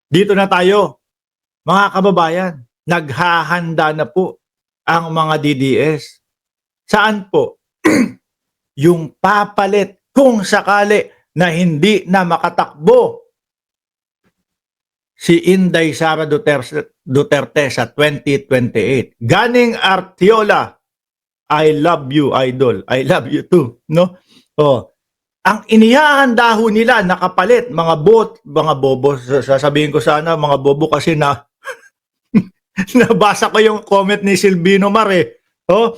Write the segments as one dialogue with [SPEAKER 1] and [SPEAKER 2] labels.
[SPEAKER 1] Dito na tayo, mga kababayan. Naghahanda na po ang mga DDS. Saan po? Yung papalit kung sakali na hindi na makatakbo si Inday Sara Duterte sa 2028. Ganing Artiola, I love you, idol. I love you too, no? Oh, ang inihahanda ho nila nakapalit mga bobo. Sasabihin ko sana mga bobo kasi na nabasa ko yung comment ni Silvino Mar eh. Oh,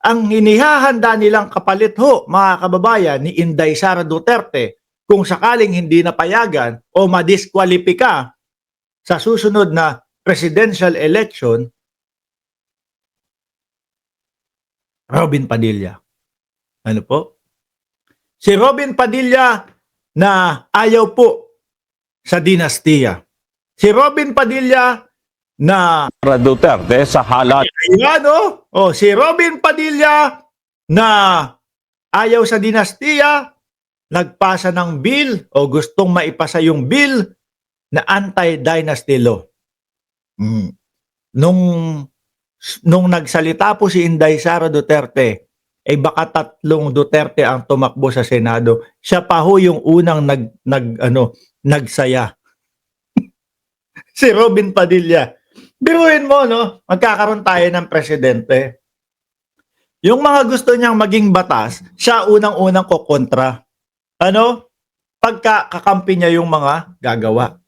[SPEAKER 1] ang inihahanda nilang kapalit ho, mga kababayan, ni Inday Sara Duterte kung sakaling hindi napayagan o madiskwalipika sa susunod na presidential election, Robin Padilla. Ano po? Si Robin Padilla na ayaw po sa dinastiya. Si Robin Padilla na
[SPEAKER 2] Duterte sa halal.
[SPEAKER 1] ayan si Robin Padilla na ayaw sa dinastiya, nagpasa ng bill o gustong maipasa yung bill na anti-dynasty law. Nung nagsalita po si Inday Sara Duterte, baka 3 Duterte ang tumakbo sa Senado. Siya pa ho yung unang nagsaya. Si Robin Padilla. Biruin mo, no? Magkakaroon tayo ng presidente. Yung mga gusto niyang maging batas, siya unang-unang kokontra. Ano? Pagkakampi niya yung mga gagawa.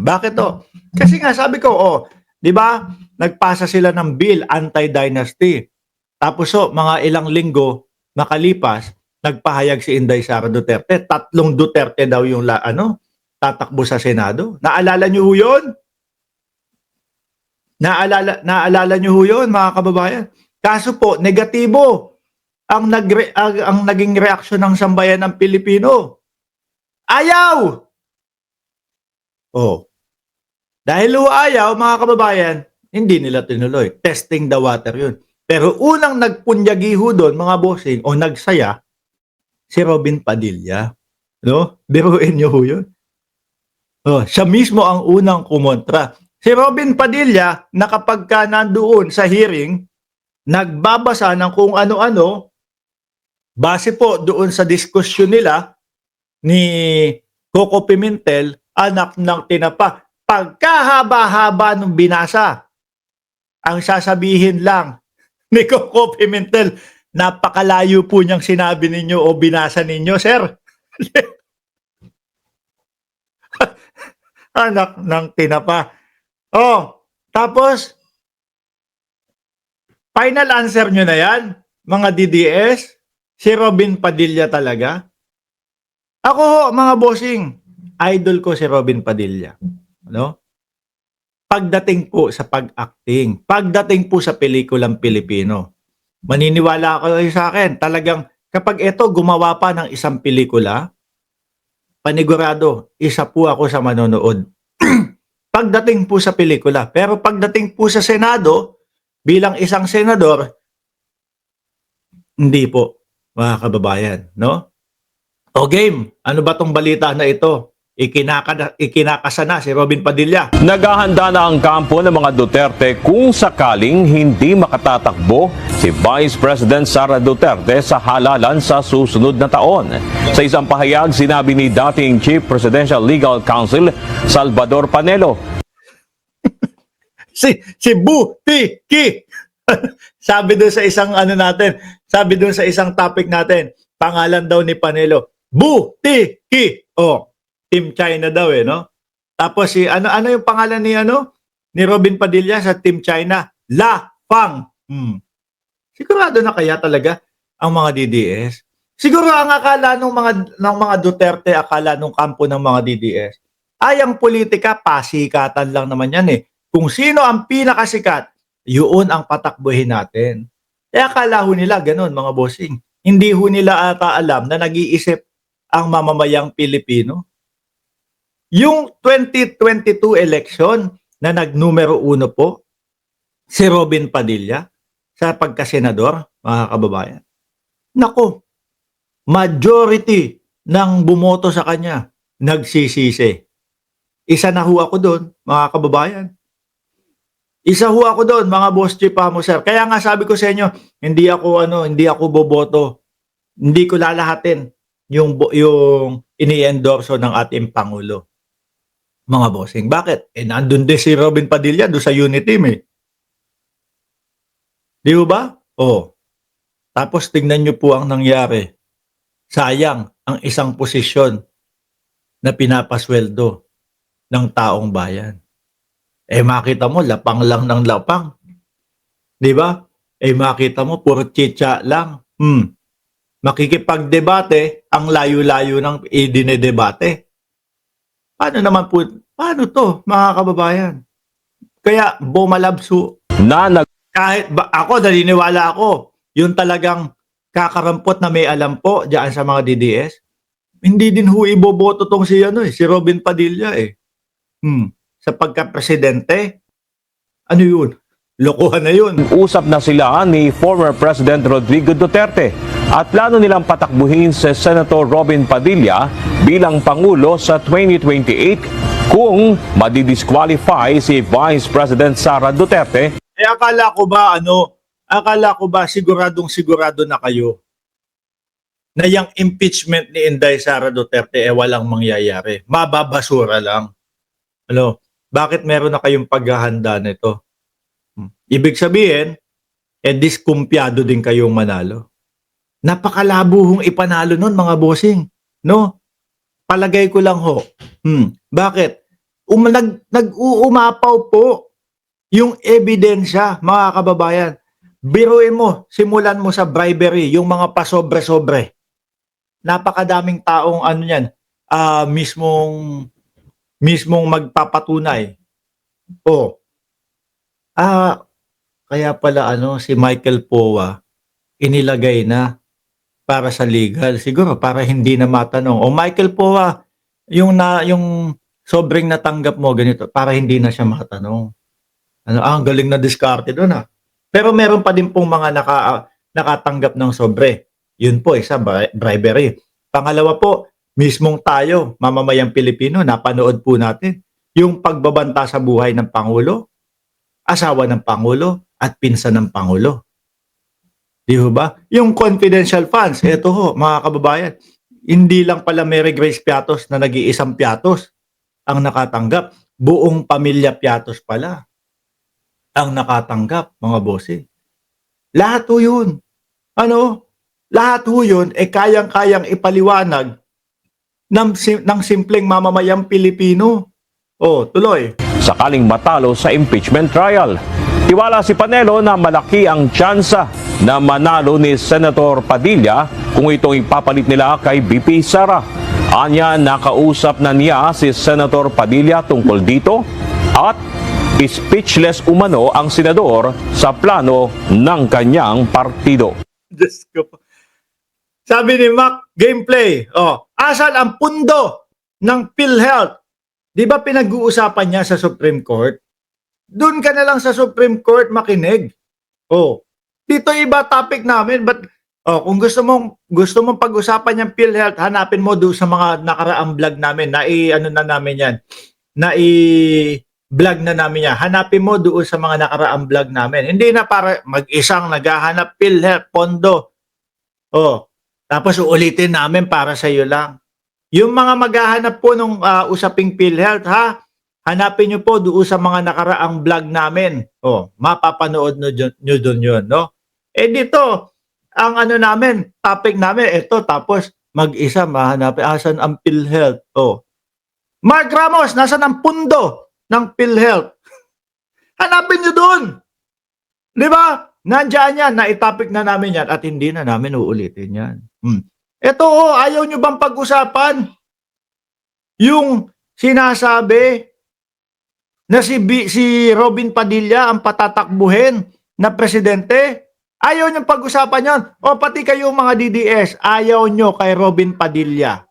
[SPEAKER 1] Bakit to? Kasi nga sabi ko, di ba? Nagpasa sila ng bill anti-dynasty. Tapos mga ilang linggo makalipas, nagpahayag si Inday Sara Duterte, 3 Duterte daw yung tatakbo sa Senado. Naalala niyo ho 'yon? Naalala niyo ho 'yon, mga kababayan? Kaso po, negatibo ang naging reaksyon ng sambayan ng Pilipino. Ayaw! Dahil ayaw, mga kababayan, hindi nila tinuloy. Testing the water yun. Pero unang nagpunyagi ho doon, mga bossing, o nagsaya, si Robin Padilla. No? Biruin niyo ho yun. Siya mismo ang unang kumontra. Si Robin Padilla, na kapag ka nandoon sa hearing, nagbabasa ng kung ano-ano, base po doon sa diskusyon nila ni Coco Pimentel, anak ng tinapa. Pagkahaba-haba nung binasa, ang sasabihin lang ni Coco Pimentel, napakalayo po niyang sinabi ninyo o binasa ninyo, sir. Anak ng tinapa. Tapos, final answer nyo na yan, mga DDS, si Robin Padilla talaga. Ako ho, mga bossing, idol ko si Robin Padilla. Ano? Pagdating po sa pag-acting, pagdating po sa pelikulang Pilipino, maniniwala kayo sa akin, talagang kapag ito gumawa pa ng isang pelikula, panigurado, isa po ako sa manonood. Pagdating po sa pelikula. Pero pagdating po sa Senado, bilang isang senador, hindi po, mga kababayan, no? Game, ano ba tong balita na ito? Ikinakasa na si Robin Padilla.
[SPEAKER 2] Naghahanda na ang kampo ng mga Duterte kung sakaling hindi makatatakbo si Vice President Sara Duterte sa halalan sa susunod na taon. Sa isang pahayag, sinabi ni dating Chief Presidential Legal Counsel Salvador Panelo.
[SPEAKER 1] si Butiki. Sabi doon sa isang sabi doon sa isang topic natin, pangalan daw ni Panelo, Butiki. Team China daw no? Tapos ano yung pangalan ni Robin Padilla sa Team China? La Fang. Sigurado na kaya talaga ang mga DDS? Siguro ang akala ng mga Duterte, akala ng kampo ng mga DDS, ang politika, pasikatan lang naman yan Kung sino ang pinakasikat, yun ang patakbuhin natin. Akala ho nila ganun, mga bossing. Hindi ho nila ata alam na nag-iisip ang mamamayang Pilipino. Yung 2022 election na nagnumero 1 po, si Robin Padilla sa pagkasenador, mga kababayan. Nako, majority ng bumoto sa kanya nagsisisi. Isa na ho ako doon, mga kababayan. Isa ho ako doon, mga boss chief mo, sir. Kaya nga sabi ko sa inyo, hindi ako boboto. Hindi ko lalahatin yung ini-endorso ng ating Pangulo. Mga bossing. Bakit? Nandun din si Robin Padilla doon sa unit team eh. Di ba? Oh. Tapos tingnan nyo po ang nangyari. Sayang ang isang posisyon na pinapasweldo ng taong bayan. Makita mo, lapang lang ng lapang. Di ba? Makita mo, puro chicha lang. Makikipagdebate, ang layo-layo ng idinedebate. Paano to, mga kababayan? Kaya, bumalabso. Naniniwala ako, yung talagang kakarampot na may alam po diyan sa mga DDS, hindi din ho iboboto tong si Robin Padilla eh. Sa pagka-presidente, ano yun? Lokohan na yun.
[SPEAKER 2] Usap na sila ni former President Rodrigo Duterte at plano nilang patakbuhin si Senator Robin Padilla bilang Pangulo sa 2028 kung madidisqualify si Vice President Sara Duterte.
[SPEAKER 1] Akala ko ba sigurado na kayo na yung impeachment ni Inday Sara Duterte walang mangyayari. Mababasura lang. Bakit meron na kayong paghahanda nito? Ibig sabihin, diskumpiyado din kayong manalo. Napakalabuhong ipanalo nun, mga bossing. No? Palagay ko lang ho. Bakit? Nag-uumapaw po yung ebidensya, mga kababayan. Biruin mo, simulan mo sa bribery, yung mga pasobre-sobre. Napakadaming taong mismong magpapatunay. Kaya pala si Michael Poa inilagay na para sa legal, siguro para hindi na matanong. Michael Poa, yung sobrang natanggap mo ganito para hindi na siya matanong. Ang galing na diskarte doon Pero meron pa din pong mga nakatanggap ng sobre. Yun po isa bribery. Pangalawa po, mismong tayo, mamamayang Pilipino, napanood po natin yung pagbabanta sa buhay ng Pangulo, asawa ng Pangulo, at pinsan ng Pangulo. Di ba? Yung confidential funds, eto ho, mga kababayan, hindi lang pala Mary Grace Piatos na nag-iisang Piatos ang nakatanggap. Buong pamilya Piatos pala ang nakatanggap, mga bossing. Lahat ho yun. Lahat ho yun, kayang-kayang ipaliwanag ng simpleng mamamayang Pilipino. Tuloy.
[SPEAKER 2] Sakaling matalo sa impeachment trial, tiwala si Panelo na malaki ang tsansa na manalo ni Senator Padilla kung itong ipapalit nila kay BP Sara. Anya, nakausap na niya si Senator Padilla tungkol dito at speechless umano ang senador sa plano ng kanyang partido.
[SPEAKER 1] Diyos ko po. Sabi ni Mac, gameplay. Asan ang pundo ng PhilHealth? Di ba pinag-uusapan niya sa Supreme Court? Doon ka na lang sa Supreme Court makinig. Dito iba topic namin. But kung gusto mong pag-usapan yung PhilHealth, hanapin mo doon sa mga nakaraang vlog namin. Vlog na namin yan. Hanapin mo doon sa mga nakaraang vlog namin. Hindi na para mag-isang naghahanap PhilHealth, pondo. Tapos uulitin namin para sa iyo lang. Yung mga maghahanap po nung usaping PhilHealth, hanapin nyo po doon sa mga nakaraang vlog namin. Mapapanood nyo doon yun, no? Dito, ang namin, topic namin, ito, tapos mag-isa, mahanapin, asan ang PhilHealth? Mark Ramos, nasan ang pundo ng PhilHealth? Hanapin nyo doon! Di ba? Nandiyan yan, na-topic na namin yan at hindi na namin uulitin yan. Ito ayaw nyo bang pag-usapan? Yung sinasabi na si Robin Padilla ang patatakbuhin na presidente? Ayaw nyo pag-usapan yan? Pati kayong mga DDS, ayaw nyo kay Robin Padilla.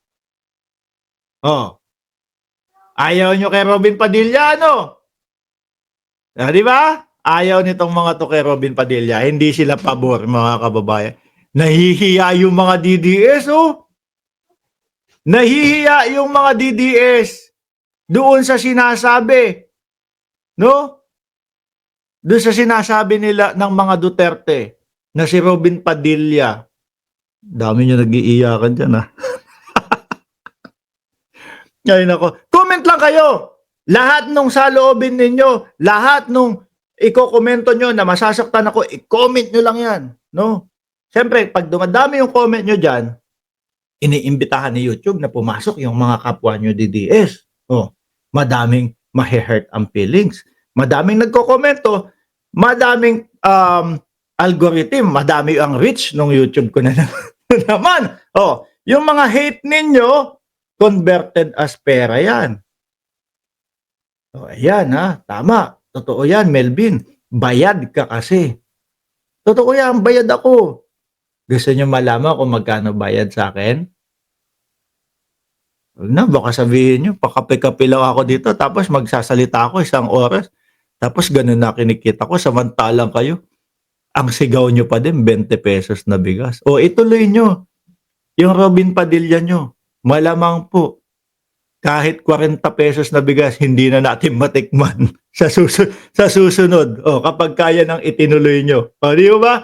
[SPEAKER 1] Ayaw nyo kay Robin Padilla, di ba? Ayaw nitong mga to kay Robin Padilla. Hindi sila pabor, mga kababayan. Nahihiya yung mga DDS, Nahihiya yung mga DDS. doon sa sinasabi, no? Doon sa sinasabi nila ng mga Duterte na si Robin Padilla. Dami nyo nag-iiyakan dyan, ha? Ngayon ako. Comment lang kayo. Lahat nung saloobin ninyo, lahat nung iko-komento nyo na masasaktan ako, i-comment nyo lang yan. No? Siyempre, pag dumadami yung comment nyo dyan, iniimbitahan ni YouTube na pumasok yung mga kapwa nyo DDS. Oh, madaming mahe-hurt ang feelings. Madaming nagko-komento, madaming algorithm, madami ang reach ng YouTube ko na naman. Oh, yung mga hate ninyo, converted as pera yan. Oh, ayan ha, tama. Totoo yan, Melvin. Bayad ka kasi. Totoo yan, bayad ako. Gusto nyo malaman kung magkano bayad sa akin? Huwag na, baka sabihin nyo, pakape-kape lang ako dito, tapos magsasalita ako 1 oras. Tapos ganun na kinikita ko, samantalang kayo. Ang sigaw nyo pa din, 20 pesos na bigas. O ituloy nyo. Yung Robin Padilla nyo, malamang po, kahit 40 pesos na bigas, hindi na natin matikman sa susunod. O, kapag kaya nang itinuloy nyo. O, di ba?